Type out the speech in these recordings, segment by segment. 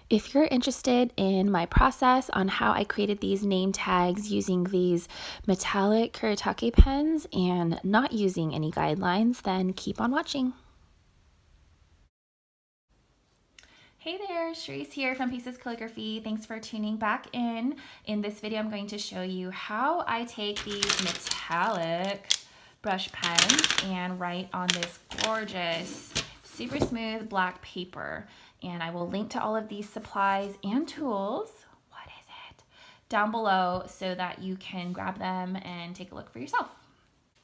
If you're interested in my process on how I created these name tags using these metallic Kuretake pens and not using any guidelines, then keep on watching. Hey there, Sharice here from Pieces Calligraphy. Thanks for tuning back in. In this video, I'm going to show you how I take these metallic brush pens and write on this gorgeous, super smooth black paper. And I will link to all of these supplies and tools, down below so that you can grab them and take a look for yourself.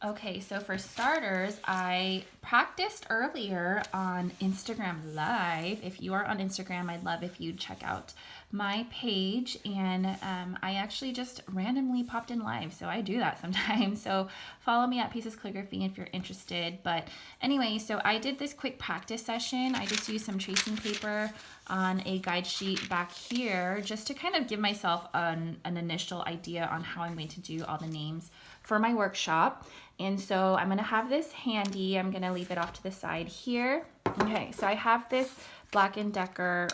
Okay, so for starters, I practiced earlier on Instagram Live. If you are on Instagram, I'd love if you'd check out my page. And I actually just randomly popped in live, so I do that sometimes. So follow me at Pieces Calligraphy if you're interested. But anyway, so I did this quick practice session. I just used some tracing paper on a guide sheet back here just to kind of give myself an initial idea on how I'm going to do all the names for my workshop. And so I'm gonna have this handy. I'm gonna leave it off to the side here. Okay, so I have this Black & Decker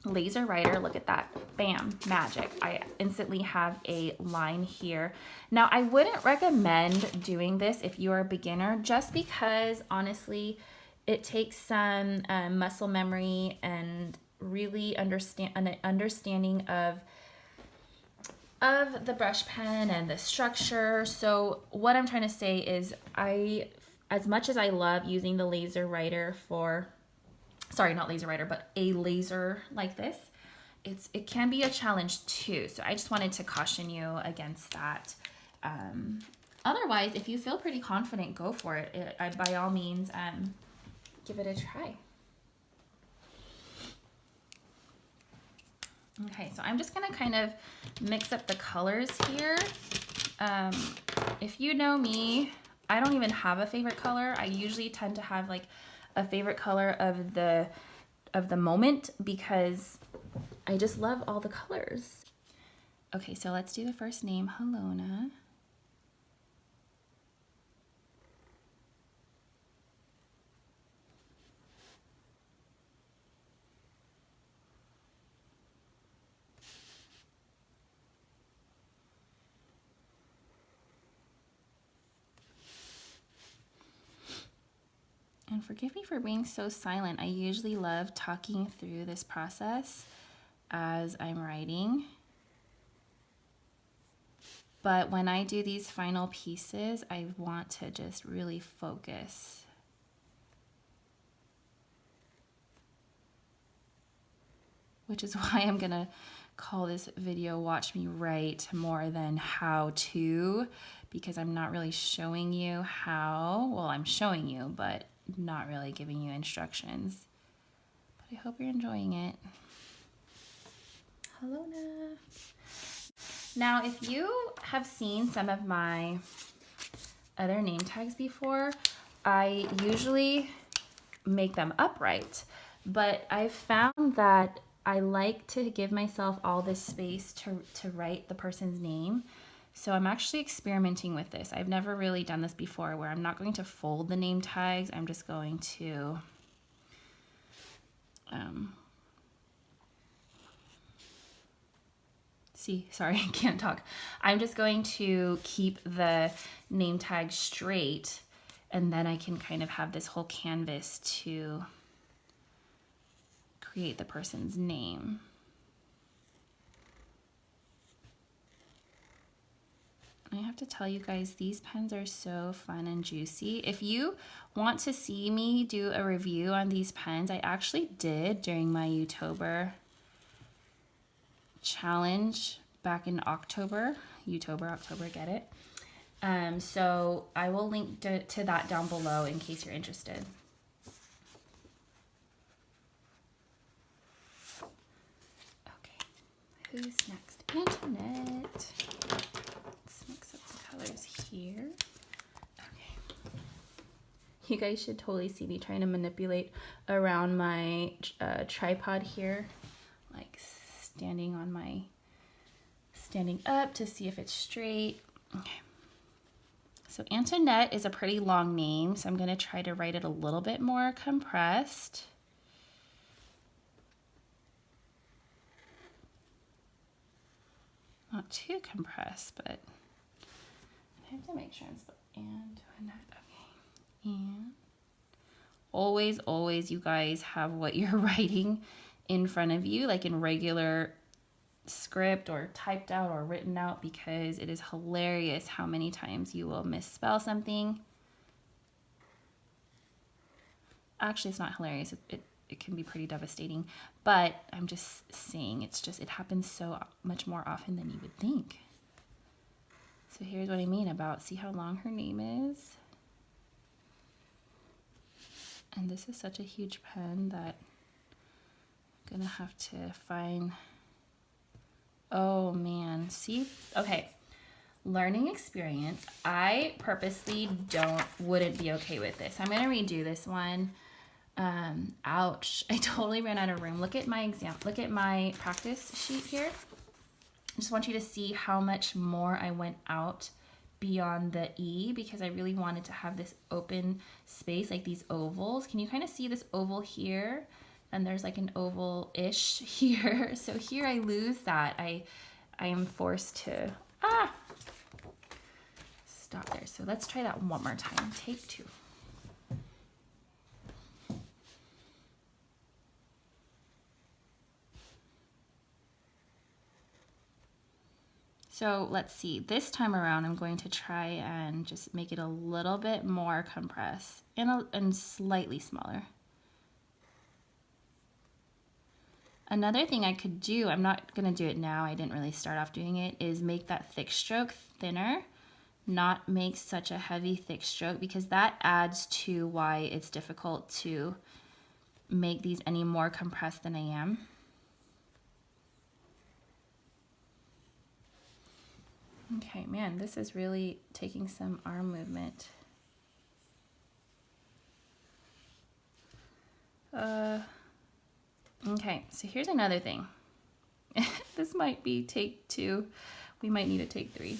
laser writer. Look at that, bam, magic. I instantly have a line here. Now I wouldn't recommend doing this if you are a beginner, just because honestly, it takes some muscle memory and really understanding of the brush pen and the structure. So what I'm trying to say is as much as I love using the laser writer for, sorry, not laser writer, but a laser like this, it can be a challenge too. So I just wanted to caution you against that. Otherwise, if you feel pretty confident, go for it. By all means, give it a try. Okay, so I'm just gonna kind of mix up the colors here. If you know me, I don't even have a favorite color. I usually tend to have like a favorite color of the moment because I just love all the colors. Okay, so let's do the first name, Helona. And forgive me for being so silent. I usually love talking through this process as I'm writing. But when I do these final pieces, I want to just really focus. Which is why I'm gonna call this video Watch Me Write more than how to, because I'm not really showing you how. Well, I'm showing you, but not really giving you instructions. But I hope you're enjoying it. Helona. Now, if you have seen some of my other name tags before, I usually make them upright, but I've found that I like to give myself all this space to write the person's name. So I'm actually experimenting with this. I've never really done this before, where I'm not going to fold the name tags. I'm just going to sorry, I can't talk. I'm just going to keep the name tag straight, and then I can kind of have this whole canvas to create the person's name. I have to tell you guys, these pens are so fun and juicy. If you want to see me do a review on these pens, I actually did during my Youtober challenge back in October, get it? So I will link to that down below in case you're interested. Okay, who's next? Antoinette. Let's mix up the colors here. Okay. You guys should totally see me trying to manipulate around my tripod here, like standing up to see if it's straight. Okay. So Antoinette is a pretty long name, so I'm going to try to write it a little bit more compressed. not too compressed, but I have to make sure I'm spelled and okay. And always, you guys have what you're writing in front of you, like in regular script or typed out or written out, because it is hilarious how many times you will misspell something. Actually, it's not hilarious. It can be pretty devastating, but I'm just saying it happens so much more often than you would think. So here's what I mean about, see how long her name is? And this is such a huge pen that I'm gonna have to find, oh man, see, okay. Learning experience. I purposely wouldn't be okay with this. I'm gonna redo this one. Ouch, I totally ran out of room. Look at my look at my practice sheet here. I just want you to see how much more I went out beyond the E, because I really wanted to have this open space, like these ovals. Can you kind of see this oval here? And there's like an oval-ish here. So here I lose that. I am forced to, stop there. So let's try that one more time. Take 2. So let's see, this time around I'm going to try and just make it a little bit more compressed and slightly smaller. Another thing I could do, I'm not gonna do it now, I didn't really start off doing it, is make that thick stroke thinner, not make such a heavy thick stroke, because that adds to why it's difficult to make these any more compressed than I am. Okay, man, this is really taking some arm movement. Okay, so here's another thing. This might be take 2. We might need a take 3.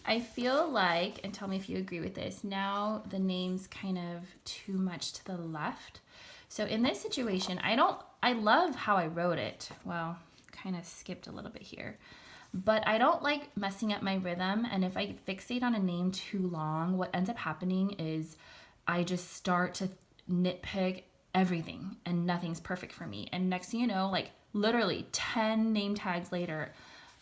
I feel like, and tell me if you agree with this, now the name's kind of too much to the left. So in this situation, I love how I wrote it. Well, kind of skipped a little bit here. But I don't like messing up my rhythm, and if I fixate on a name too long, what ends up happening is I just start to nitpick everything and nothing's perfect for me. And next thing you know, like literally 10 name tags later,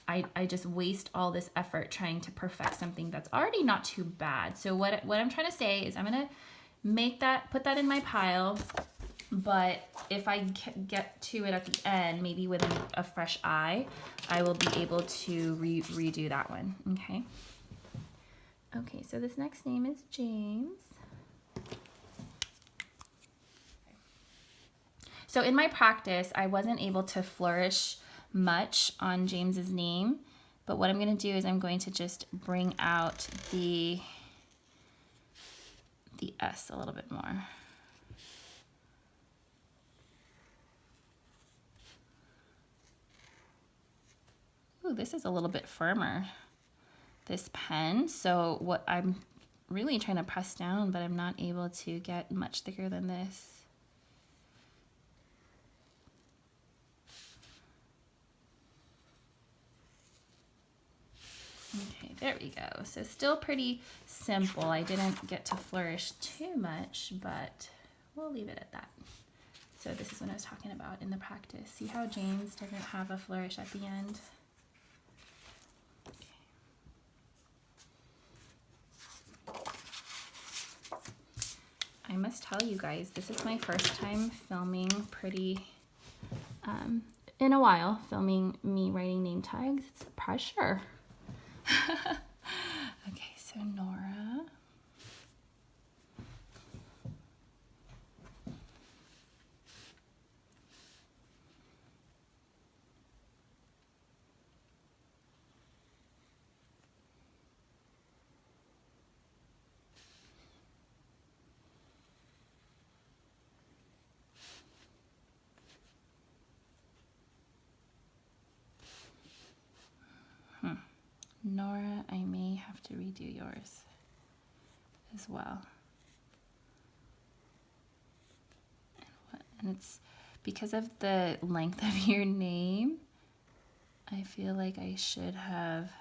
I just waste all this effort trying to perfect something that's already not too bad. So what I'm trying to say is I'm gonna put that in my pile, but if I get to it at the end, maybe with a fresh eye, I will be able to redo that one, okay? Okay, so this next name is James. So in my practice, I wasn't able to flourish much on James's name, but what I'm gonna do is I'm going to just bring out the S a little bit more. Ooh, this is a little bit firmer, this pen. So what I'm really trying to press down, but I'm not able to get much thicker than this. Okay, there we go. So still pretty simple. I didn't get to flourish too much, but we'll leave it at that. So this is what I was talking about in the practice. See how James doesn't have a flourish at the end? I must tell you guys, this is my first time filming in a while, filming me writing name tags. It's pressure. Okay, so Nora. Nora, I may have to redo yours as well. And it's because of the length of your name, I feel like I should have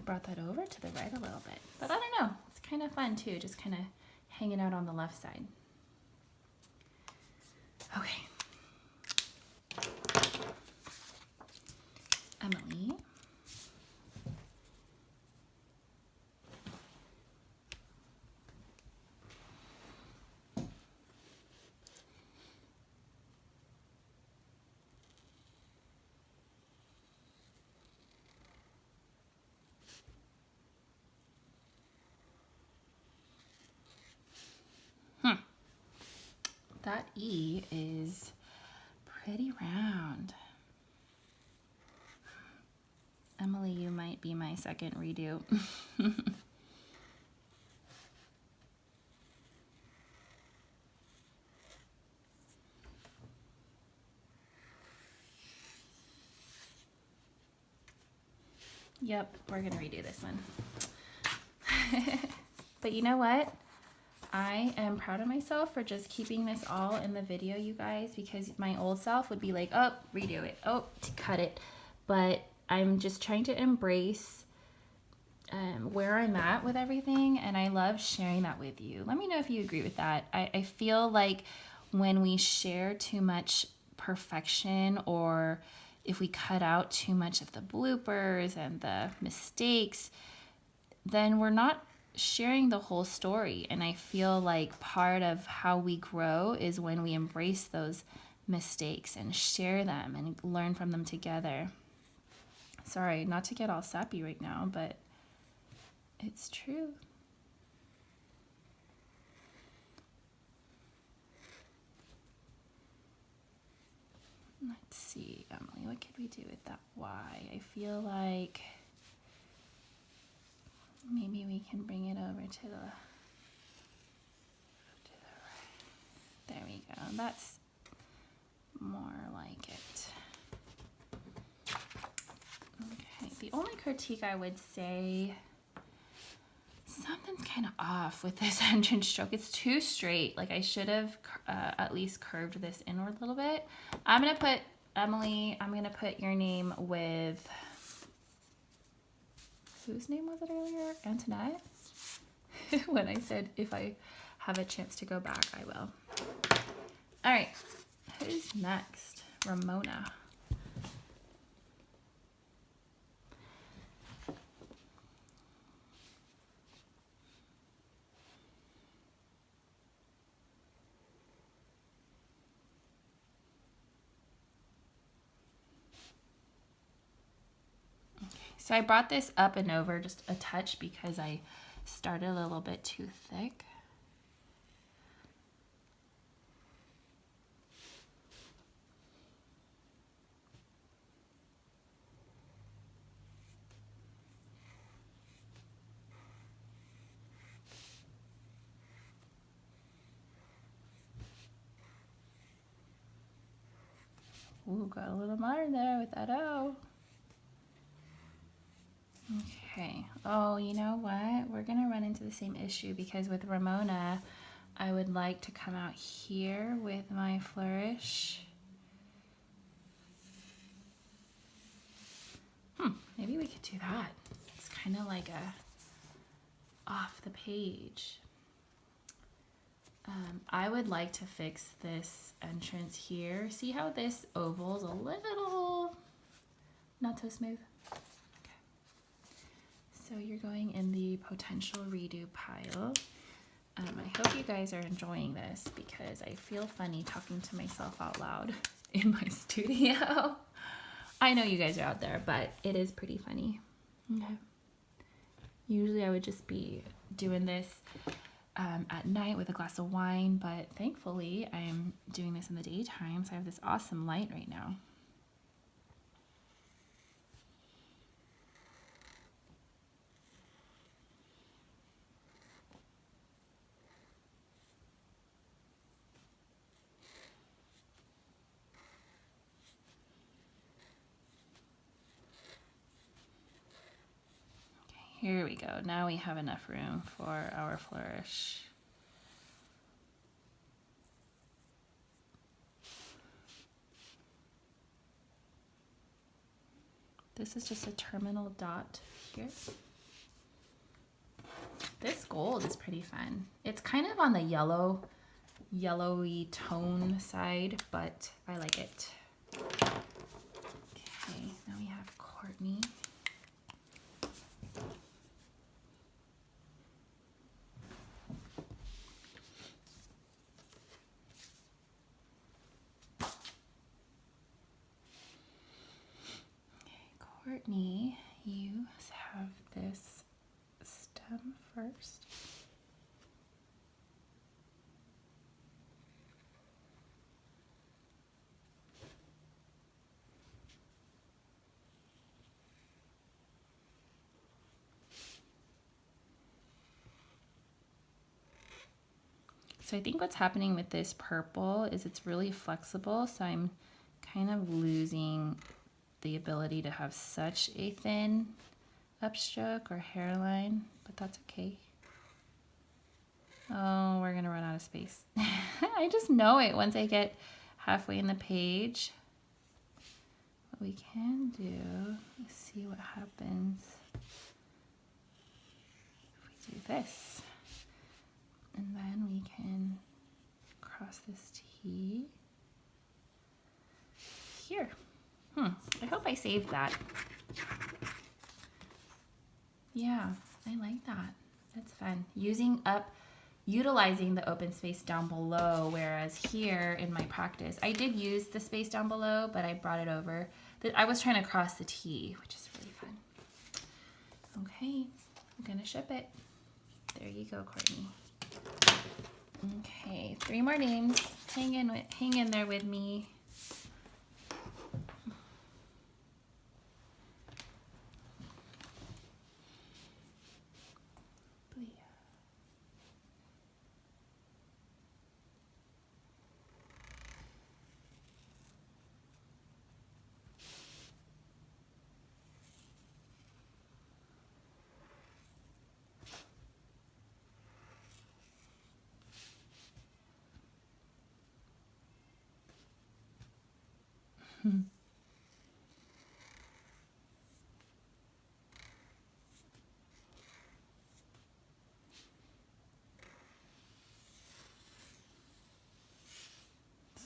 brought that over to the right a little bit. But I don't know, it's kind of fun too, just kind of hanging out on the left side. Okay. Emily. That E is pretty round. Emily, you might be my second redo. Yep, we're gonna redo this one. But you know what? I am proud of myself for just keeping this all in the video, you guys, because my old self would be like, oh, redo it, oh, cut it. But I'm just trying to embrace where I'm at with everything, and I love sharing that with you. Let me know if you agree with that. I feel like when we share too much perfection, or if we cut out too much of the bloopers and the mistakes, then we're not sharing the whole story. And I feel like part of how we grow is when we embrace those mistakes and share them and learn from them together. Sorry, not to get all sappy right now, but it's true. Let's see, Emily, what could we do with that Y? I feel like maybe we can bring it over to the right. There we go. That's more like it. Okay, the only critique I would say, something's kind of off with this entrance stroke. It's too straight. Like I should have at least curved this inward a little bit. I'm gonna put, Emily, I'm gonna put your name with, whose name was it earlier? Antoinette? When I said if I have a chance to go back, I will. All right, who's next? Ramona. So I brought this up and over just a touch because I started a little bit too thick. Ooh, got a little modern there with that O. Okay. Oh, you know what? We're going to run into the same issue because with Ramona, I would like to come out here with my flourish. Maybe we could do that. It's kind of like a off the page. I would like to fix this entrance here. See how this oval's a little not so smooth? Okay. So you're going in the potential redo pile. I hope you guys are enjoying this because I feel funny talking to myself out loud in my studio. I know you guys are out there, but it is pretty funny. Okay. Usually I would just be doing this at night with a glass of wine, but thankfully I am doing this in the daytime, so I have this awesome light right now. Here we go. Now we have enough room for our flourish. This is just a terminal dot here. This gold is pretty fun. It's kind of on the yellowy tone side, but I like it. Okay, now we have Courtney. Courtney, you have this stem first. So I think what's happening with this purple is it's really flexible, so I'm kind of losing the ability to have such a thin upstroke or hairline, but that's okay. Oh, we're gonna run out of space. I just know it once I get halfway in the page. What we can do is see what happens if we do this. And then we can cross this T here. I hope I saved that. Yeah, I like that. That's fun. Utilizing the open space down below, whereas here in my practice, I did use the space down below, but I brought it over. I was trying to cross the T, which is really fun. Okay, I'm gonna ship it. There you go, Courtney. Okay, 3 more names. Hang in there with me.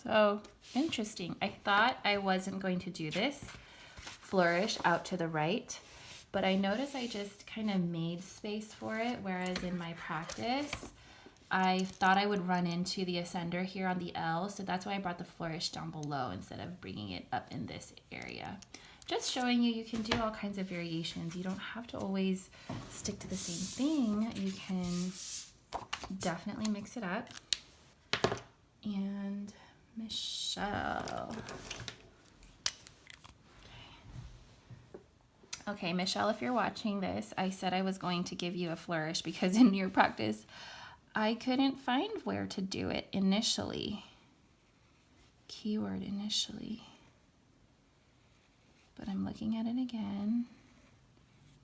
So interesting. I thought I wasn't going to do this flourish out to the right, but I noticed I just kind of made space for it, whereas in my practice, I thought I would run into the ascender here on the L, so that's why I brought the flourish down below instead of bringing it up in this area. Just showing you can do all kinds of variations. You don't have to always stick to the same thing. You can definitely mix it up. And Michelle. Okay, Michelle, if you're watching this, I said I was going to give you a flourish because in your practice, I couldn't find where to do it initially. Keyword initially. But I'm looking at it again,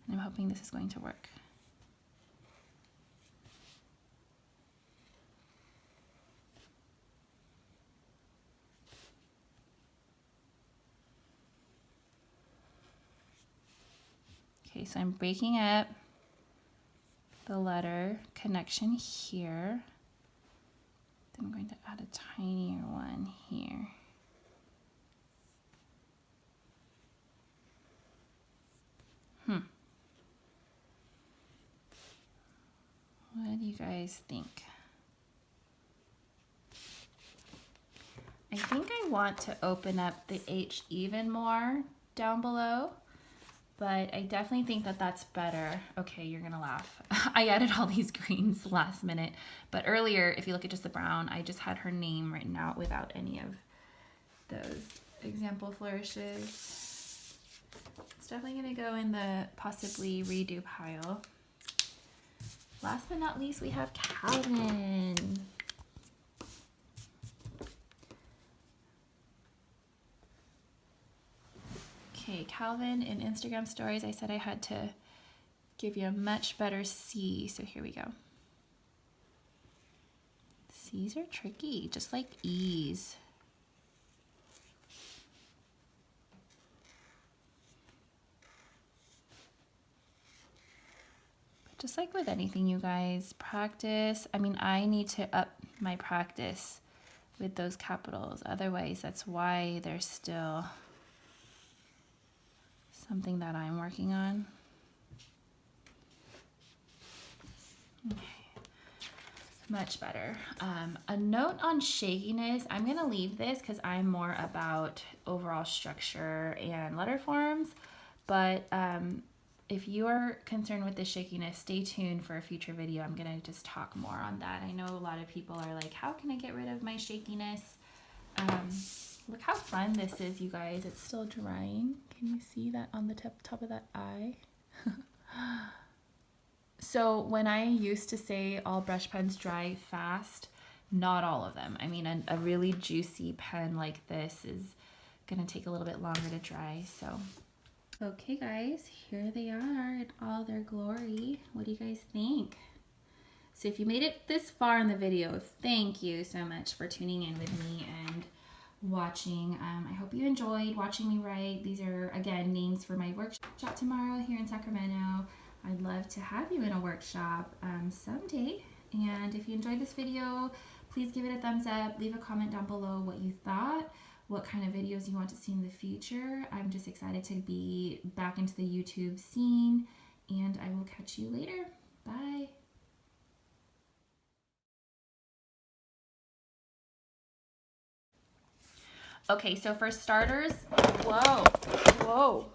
and I'm hoping this is going to work. Okay, so I'm breaking up the letter connection here. Then I'm going to add a tinier one here. What do you guys think? I think I want to open up the H even more down below, but I definitely think that that's better. Okay, you're gonna laugh. I added all these greens last minute, but earlier, if you look at just the brown, I just had her name written out without any of those example flourishes. It's definitely gonna go in the possibly redo pile. Last but not least, we have Calvin. Okay, Calvin, in Instagram stories, I said I had to give you a much better C, so here we go. C's are tricky, just like E's. just like with anything, you guys, practice. I mean, I need to up my practice with those capitals. Otherwise, that's why there's still something that I'm working on. Okay. Much better. A note on shakiness, I'm gonna leave this because I'm more about overall structure and letter forms, but if you are concerned with the shakiness, stay tuned for a future video. I'm gonna just talk more on that. I know a lot of people are like, how can I get rid of my shakiness? Look how fun this is, you guys. It's still drying. Can you see that on the top of that eye? So when I used to say all brush pens dry fast, not all of them. I mean, a really juicy pen like this is gonna take a little bit longer to dry, so. Okay guys, here they are in all their glory. What do you guys think? So if you made it this far in the video, thank you so much for tuning in with me and watching. I hope you enjoyed watching me write. These are, again, names for my workshop tomorrow here in Sacramento. I'd love to have you in a workshop someday. And if you enjoyed this video, please give it a thumbs up. Leave a comment down below what you thought, what kind of videos you want to see in the future. I'm just excited to be back into the YouTube scene, and I will catch you later. Bye. Okay, so for starters, whoa.